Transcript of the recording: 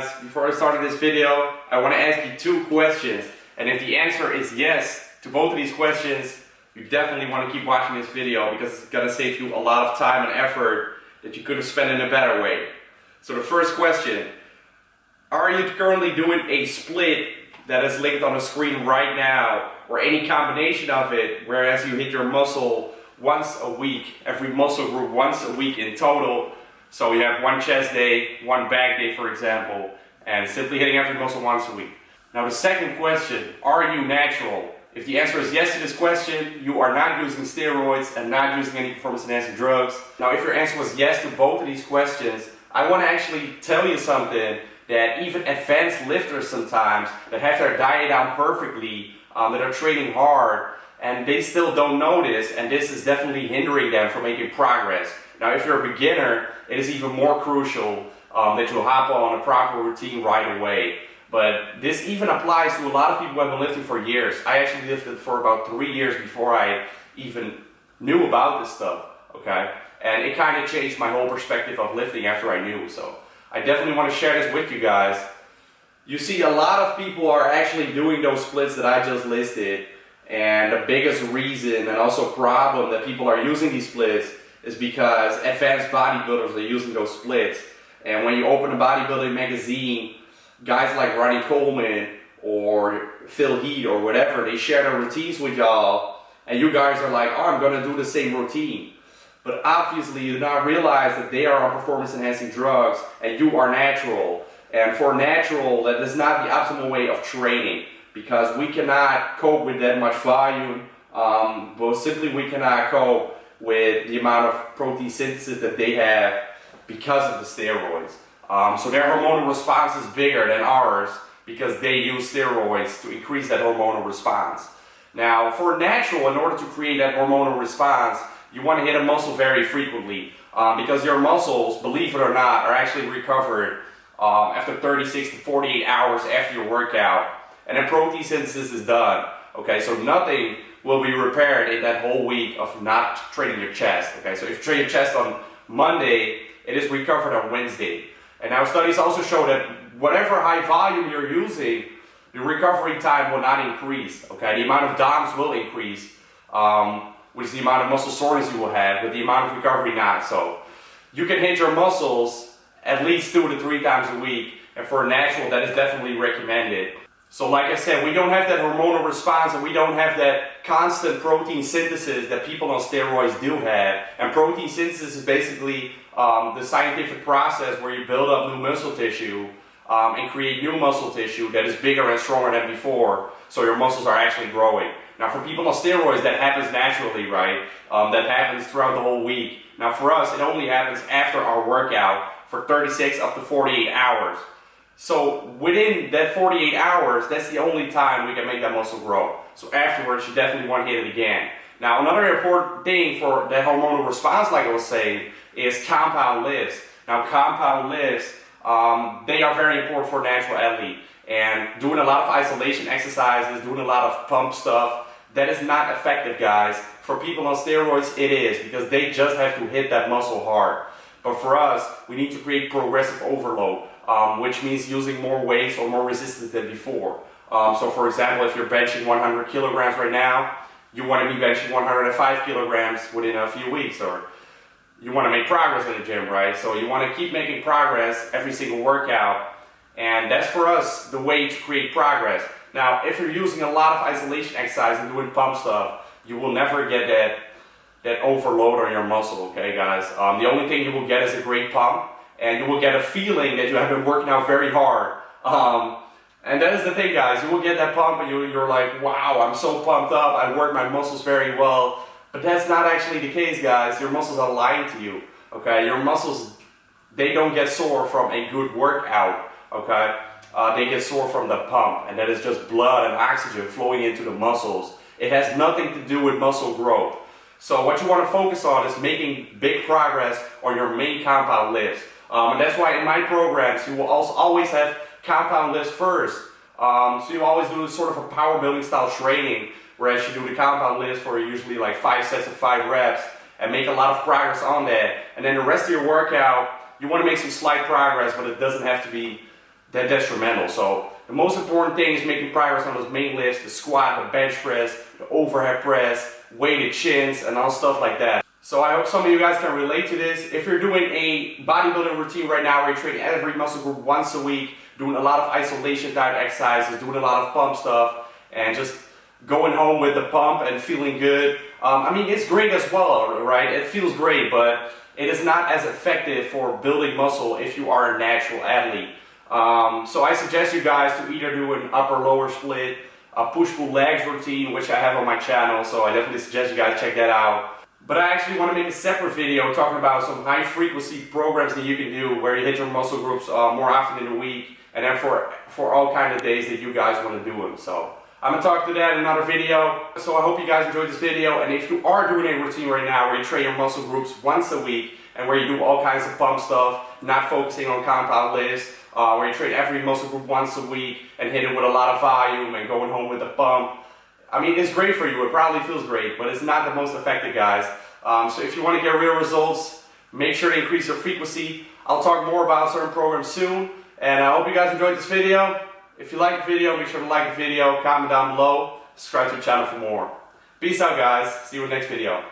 guys, before I start this video, I want to ask you two questions. And if the answer is yes to both of these questions, you definitely want to keep watching this video because it's going to save you a lot of time and effort that you could have spent in a better way. So the first question, are you currently doing a split that is linked on the screen right now, or any combination of it, whereas you hit your muscle once a week, every muscle group once a week in total? So you have one chest day, one back day for example, and simply hitting every muscle once a week. Now the second question, are you natural? If the answer is yes to this question, you are not using steroids and not using any performance enhancing drugs. Now if your answer was yes to both of these questions, I want to actually tell you something that even advanced lifters sometimes that have their diet down perfectly, that are training hard, and they still don't notice, and this is definitely hindering them from making progress. Now if you're a beginner, it is even more crucial that you hop on a proper routine right away. But this even applies to a lot of people who have been lifting for years. I actually lifted for about 3 years before I even knew about this stuff, okay? And it kind of changed my whole perspective of lifting after I knew. So I definitely want to share this with you guys. You see, a lot of people are actually doing those splits that I just listed. And the biggest reason and also problem that people are using these splits is because advanced bodybuilders are using those splits. And when you open a bodybuilding magazine, guys like Ronnie Coleman or Phil Heath or whatever, they share their routines with y'all, and you guys are like, oh, I'm gonna do the same routine. But obviously you do not realize that they are on performance enhancing drugs and you are natural. And for natural, that is not the optimal way of training, because we cannot cope with that much volume, but simply we cannot cope with the amount of protein synthesis that they have because of the steroids. So their hormonal response is bigger than ours because they use steroids to increase that hormonal response. Now for natural, in order to create that hormonal response, you want to hit a muscle very frequently, because your muscles, believe it or not, are actually recovered after 36 to 48 hours after your workout, and then protein synthesis is done. Okay, so nothing will be repaired in that whole week of not training your chest. Okay, so if you train your chest on Monday, it is recovered on Wednesday. And now studies also show that whatever high volume you're using, the recovery time will not increase. Okay, the amount of DOMs will increase, which is the amount of muscle soreness you will have, but the amount of recovery not. So you can hit your muscles at least 2 to 3 times a week, and for a natural, that is definitely recommended. So like I said, we don't have that hormonal response and we don't have that constant protein synthesis that people on steroids do have. And protein synthesis is basically the scientific process where you build up new muscle tissue and create new muscle tissue that is bigger and stronger than before, so your muscles are actually growing. Now for people on steroids, that happens naturally, right? That happens throughout the whole week. Now for us, it only happens after our workout for 36 up to 48 hours. So within that 48 hours, that's the only time we can make that muscle grow. So afterwards, you definitely want to hit it again. Now another important thing for that hormonal response, like I was saying, is compound lifts. Now compound lifts, they are very important for a natural athlete. And doing a lot of isolation exercises, doing a lot of pump stuff, that is not effective, guys. For people on steroids, it is, because they just have to hit that muscle hard. But for us, we need to create progressive overload, which means using more weights or more resistance than before. So for example, if you're benching 100 kilograms right now, you want to be benching 105 kilograms within a few weeks, or you want to make progress in the gym, right? So you want to keep making progress every single workout, and that's for us the way to create progress. Now, if you're using a lot of isolation exercise and doing pump stuff, you will never get that overload on your muscle, okay guys? The only thing you will get is a great pump, and you will get a feeling that you have been working out very hard. And that is the thing, guys. You will get that pump and you're like, wow, I'm so pumped up, I work my muscles very well. But that's not actually the case, guys. Your muscles are lying to you, okay? Your muscles, they don't get sore from a good workout, okay? They get sore from the pump, and that is just blood and oxygen flowing into the muscles. It has nothing to do with muscle growth. So what you want to focus on is making big progress on your main compound lifts. And that's why in my programs, you will also always have compound lifts first. So you always do sort of a power building style training, whereas you do the compound lifts for usually like 5 sets of 5 reps and make a lot of progress on that. And then the rest of your workout, you want to make some slight progress, but it doesn't have to be detrimental. So the most important thing is making progress on those main lifts, the squat, the bench press, the overhead press, weighted chins, and all stuff like that. So I hope some of you guys can relate to this. If you're doing a bodybuilding routine right now where you're training every muscle group once a week, doing a lot of isolation type exercises, doing a lot of pump stuff, and just going home with the pump and feeling good. I mean, it's great as well, right? It feels great, but it is not as effective for building muscle if you are a natural athlete. So I suggest you guys to either do an upper-lower split, a push-pull legs routine, which I have on my channel, so I definitely suggest you guys check that out. But I actually want to make a separate video talking about some high-frequency programs that you can do where you hit your muscle groups more often in the week, and then for all kinds of days that you guys want to do them. So I'm going to talk to that in another video. So I hope you guys enjoyed this video, and if you are doing a routine right now where you train your muscle groups once a week and where you do all kinds of pump stuff, not focusing on compound lifts, where you train every muscle group once a week and hit it with a lot of volume and going home with a pump, I mean, it's great for you. It probably feels great, but it's not the most effective, guys. So if you want to get real results, make sure to increase your frequency. I'll talk more about certain programs soon, and I hope you guys enjoyed this video. If you like the video, make sure to like the video, comment down below, subscribe to the channel for more. Peace out, guys. See you in the next video.